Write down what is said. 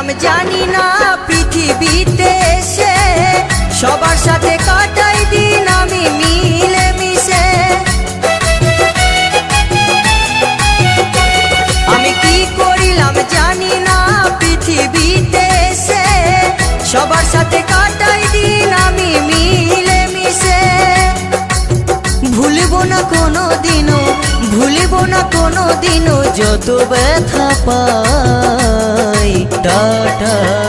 করিলাম জানি না পৃথিবীতে এসে সবার সাথে কাটাই দিন আমি মিলে মিশে। আমি কি করিলাম জানি না পৃথিবীতে এসে সবার সাথে কাটাই দিন আমি মিলে মিশে। ভুলবো না কোনো দিনও, ভুলবো না কোনো দিনও যত ব্যথা পাই। টাটা।